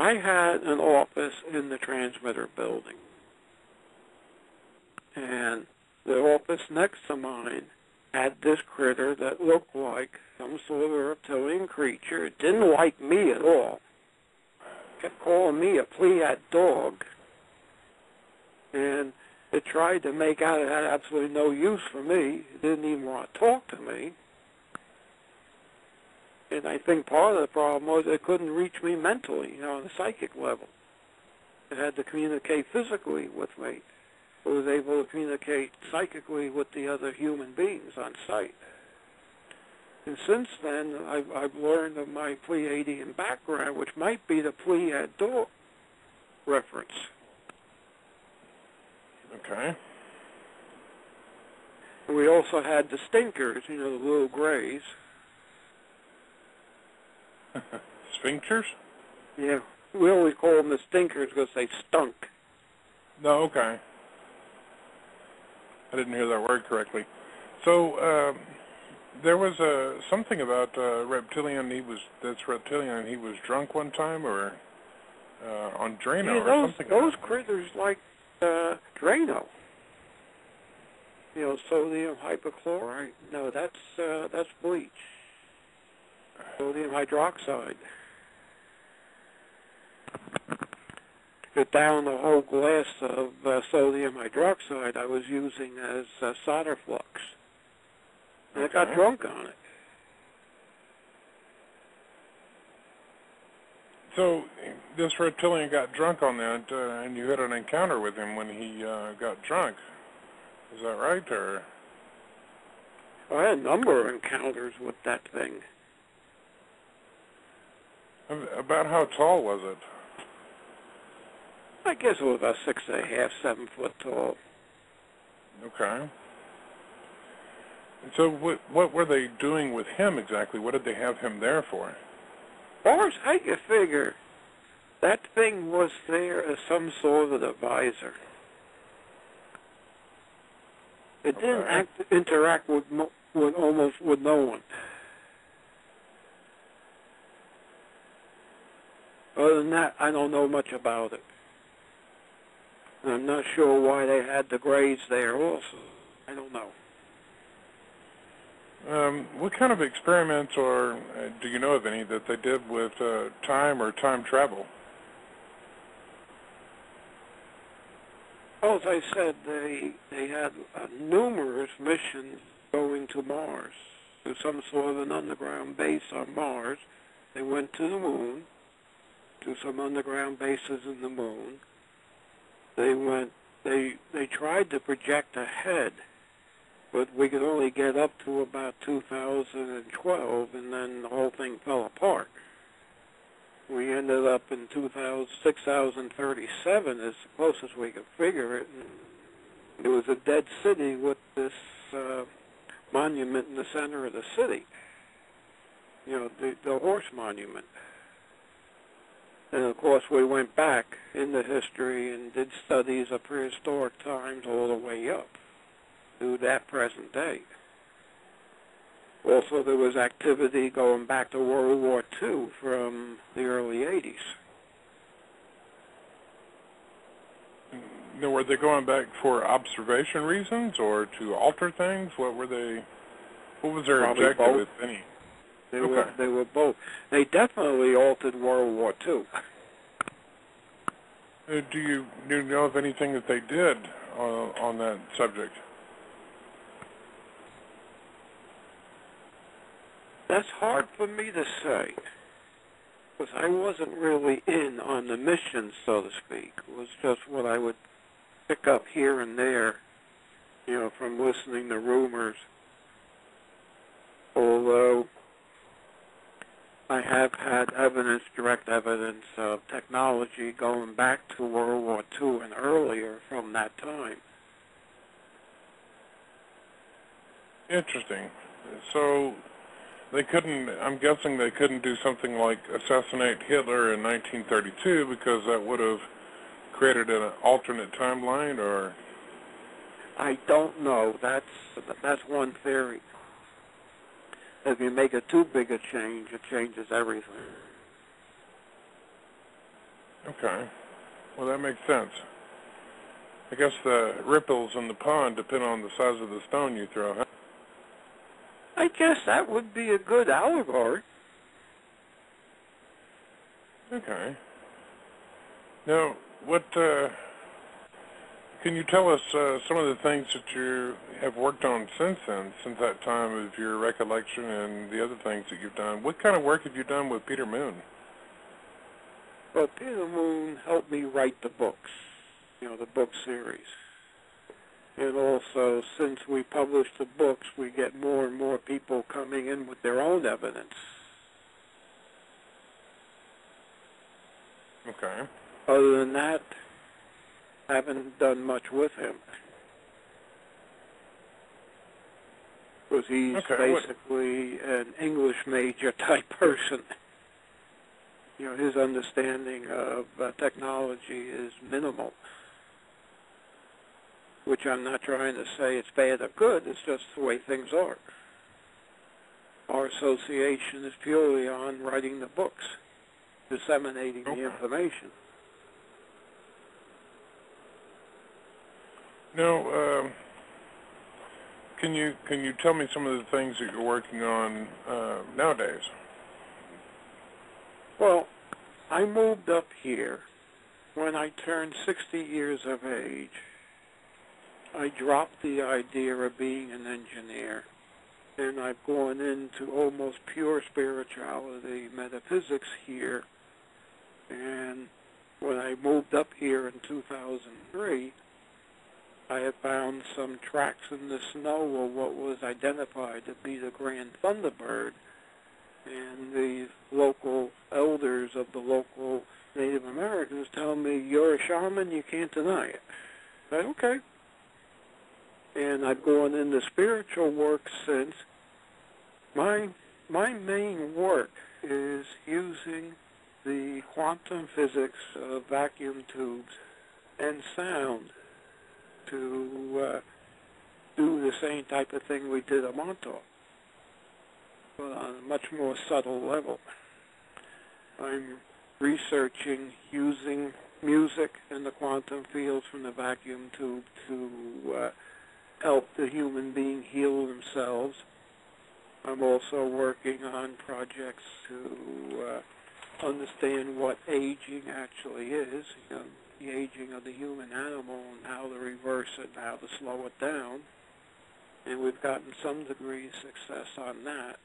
I had an office in the transmitter building, and the office next to mine had this critter that looked like some sort of reptilian creature. It didn't like me at all. Kept calling me a Pleiad dog, and it tried to make out it had absolutely no use for me. It didn't even want to talk to me. And I think part of the problem was it couldn't reach me mentally, on the psychic level. It had to communicate physically with me. It was able to communicate psychically with the other human beings on site. And since then, I've learned of my Pleiadian background, which might be the Pleiad dog reference. Okay. We also had the stinkers, the little grays. Sphincters? Yeah, we always call them the stinkers because they stunk. No, okay. I didn't hear that word correctly. So there was something about reptilian. That's reptilian. And he was drunk one time, or on Drano, or something. Those critters like Drano. Sodium hypochlorite. No, that's bleach. Sodium hydroxide. To down a whole glass of sodium hydroxide I was using as solder flux. And I got drunk on it. So this reptilian got drunk on that, and you had an encounter with him when he got drunk. Is that right, or? I had a number of encounters with that thing. About how tall was it? I guess it was about 6.5, 7 foot tall. Okay. And so what were they doing with him exactly? What did they have him there for? As far as I could figure, that thing was there as some sort of advisor. It didn't interact with almost no one. Other than that, I don't know much about it. I'm not sure why they had the grays there also. I don't know. What kind of experiments, or do you know of any, that they did with time or time travel? Well, as I said, they had numerous missions going to Mars, to some sort of an underground base on Mars. They went to the moon, to some underground bases in the moon. They tried to project ahead, but we could only get up to about 2012, and then the whole thing fell apart. We ended up in 6037 as close as we could figure it. And it was a dead city with this monument in the center of the city. The horse monument. And of course we went back into history and did studies of prehistoric times all the way up to that present day. Also, there was activity going back to World War II from the early 80s. Now, were they going back for observation reasons or to alter things? What was their Probably objective, both. if any? They were both. They definitely altered World War II. Do you know of anything that they did on that subject? That's hard for me to say, because I wasn't really in on the mission, so to speak. It was just what I would pick up here and there, from listening to rumors. Although I have had direct evidence of technology going back to World War II and earlier from that time. Interesting. So I'm guessing they couldn't do something like assassinate Hitler in 1932 because that would have created an alternate timeline, or? I don't know. That's one theory. If you make it too big a change, it changes everything. Okay. Well, that makes sense. I guess the ripples in the pond depend on the size of the stone you throw, huh? I guess that would be a good allegory. Okay. Now, what, can you tell us some of the things that you have worked on since then, since that time of your recollection and the other things that you've done? What kind of work have you done with Peter Moon? Well, Peter Moon helped me write the books, the book series. And also, since we publish the books, we get more and more people coming in with their own evidence. Okay. Other than that, I haven't done much with him. Because he's basically an English major type person. His understanding of technology is minimal. Which I'm not trying to say it's bad or good, it's just the way things are. Our association is purely on writing the books, disseminating the information. Now, can you tell me some of the things that you're working on nowadays? Well, I moved up here when I turned 60 years of age. I dropped the idea of being an engineer, and I've gone into almost pure spirituality, metaphysics here. And when I moved up here in 2003, I had found some tracks in the snow of what was identified to be the Grand Thunderbird, and the local elders of the local Native Americans tell me, you're a shaman, you can't deny it. I said, okay. And I've gone into spiritual work since. My main work is using the quantum physics of vacuum tubes and sound to do the same type of thing we did at Montauk, but on a much more subtle level. I'm researching using music in the quantum fields from the vacuum tube to help the human being heal themselves. I'm also working on projects to understand what aging actually is, the aging of the human animal and how to reverse it and how to slow it down. And we've gotten some degree of success on that.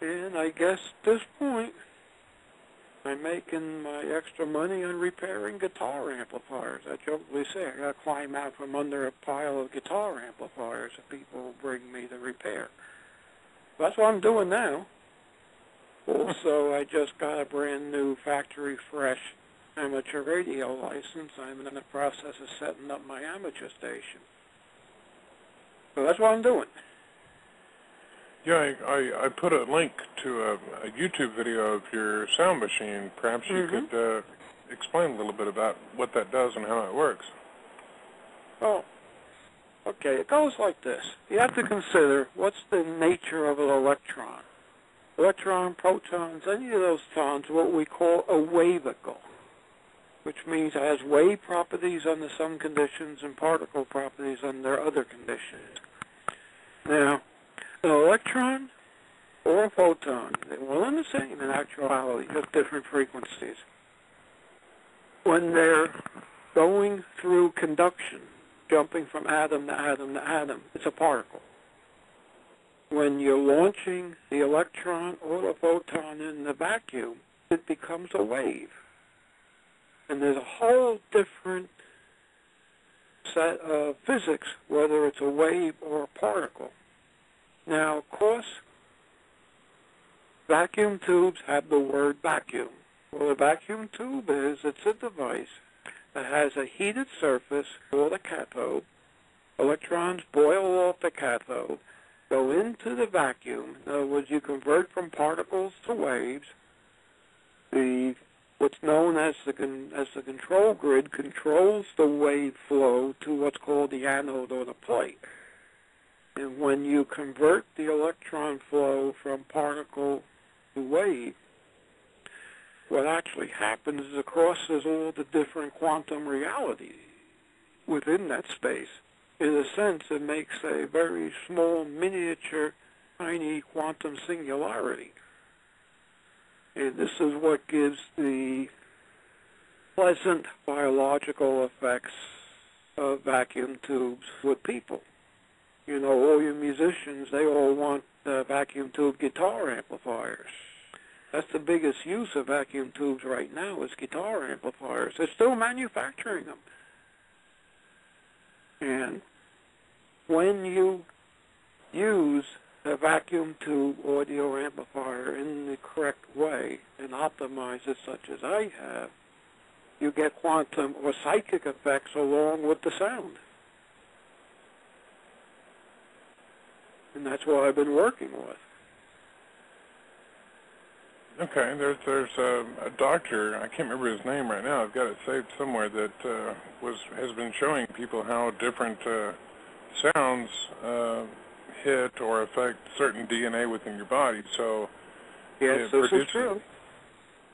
And I guess at this point, I'm making my extra money on repairing guitar amplifiers. I jokingly say I got to climb out from under a pile of guitar amplifiers that people bring me to repair. That's what I'm doing now. Also, I just got a brand new factory fresh amateur radio license. I'm in the process of setting up my amateur station. So that's what I'm doing. Yeah, I put a link to a YouTube video of your sound machine. Perhaps you could explain a little bit about what that does and how it works. Oh, okay. It goes like this. You have to consider what's the nature of an electron. Electron, protons, any of those tons, what we call a wavicle, which means it has wave properties under some conditions and particle properties under other conditions. Now, an electron or a photon, they're one and the same in actuality, just different frequencies. When they're going through conduction, jumping from atom to atom to atom, it's a particle. When you're launching the electron or the photon in the vacuum, it becomes a wave. And there's a whole different set of physics, whether it's a wave or a particle. Now, of course, vacuum tubes have the word vacuum. Well, a vacuum tube it's a device that has a heated surface called a cathode. Electrons boil off the cathode, go into the vacuum. In other words, you convert from particles to waves. What's known as the control grid controls the wave flow to what's called the anode or the plate. And when you convert the electron flow from particle to wave, what actually happens is it crosses all the different quantum realities within that space. In a sense, it makes a very small, miniature, tiny quantum singularity. And this is what gives the pleasant biological effects of vacuum tubes with people. You know, all your musicians, they all want vacuum tube guitar amplifiers. That's the biggest use of vacuum tubes right now is guitar amplifiers. They're still manufacturing them. And when you use a vacuum tube audio amplifier in the correct way and optimize it such as I have, you get quantum or psychic effects along with the sound. And that's what I've been working with. Okay, there's a doctor, I can't remember his name right now, I've got it saved somewhere, that has been showing people how different sounds hit or affect certain DNA within your body. So yes, this is true.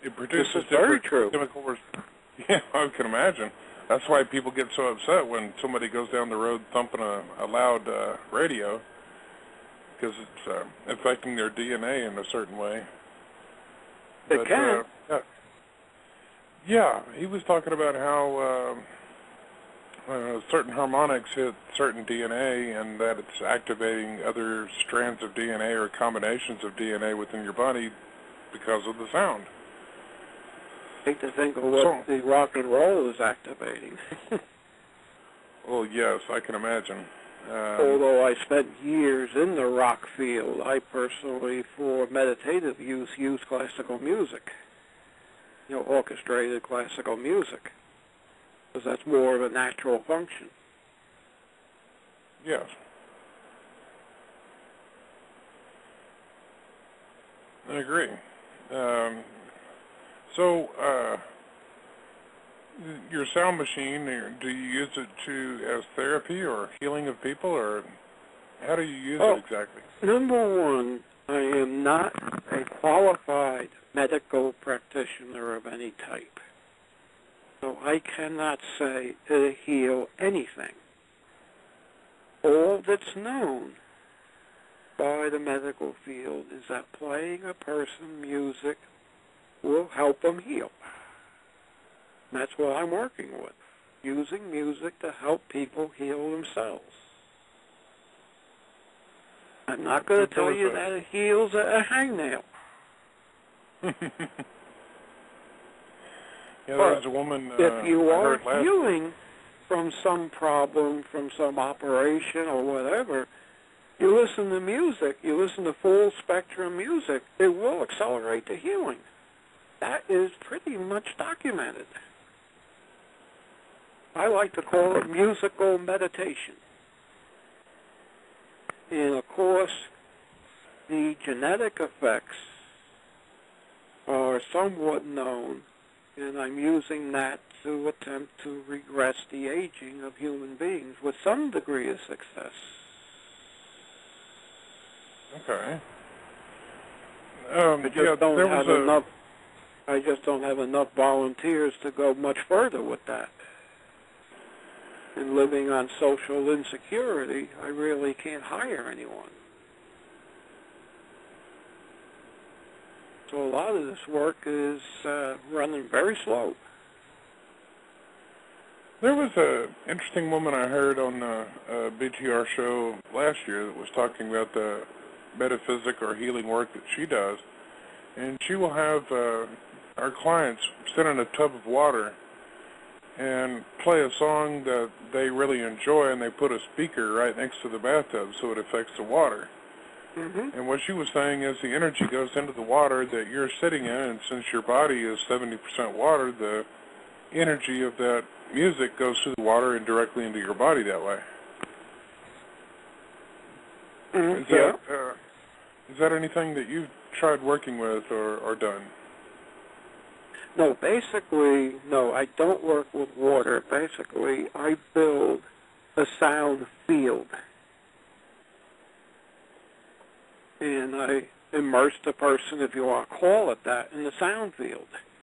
It produces this is very true. chemical. Yeah, I can imagine. That's why people get so upset when somebody goes down the road thumping a loud radio, because it's affecting their DNA in a certain way. It can. Yeah, he was talking about how certain harmonics hit certain DNA and that it's activating other strands of DNA or combinations of DNA within your body because of the sound. I hate to think of what the rock and roll is activating. Well, yes, I can imagine. Although I spent years in the rock field, I personally, for meditative use classical music. You know, orchestrated classical music, because that's more of a natural function. Yes. I agree. So, your sound machine, do you use it as therapy or healing of people, or how do you use it exactly? Number one, I am not a qualified medical practitioner of any type. So I cannot say to heal anything. All that's known by the medical field is that playing a person music will help them heal. And that's what I'm working with, using music to help people heal themselves. I'm not going to tell you that it heals a hangnail. Yeah, there's a woman. If you are healing from some problem, from some operation or whatever, you listen to music, you listen to full spectrum music, it will accelerate the healing. That is pretty much documented. I like to call it musical meditation. And of course, the genetic effects are somewhat known, and I'm using that to attempt to regress the aging of human beings with some degree of success. Okay. I just don't have enough volunteers to go much further with that. And living on social insecurity, I really can't hire anyone. So a lot of this work is running very slow. There was an interesting woman I heard on a BTR show last year that was talking about the metaphysic or healing work that she does. And she will have our clients sit in a tub of water and play a song that they really enjoy, and they put a speaker right next to the bathtub so it affects the water. Mm-hmm. And what she was saying is the energy goes into the water that you're sitting in, and since your body is 70% water, the energy of that music goes through the water and directly into your body that way. Mm-hmm. Is that anything that you've tried working with or done? No, basically, no, I don't work with water. Basically, I build a sound field. And I immerse the person, if you want to call it that, in the sound field.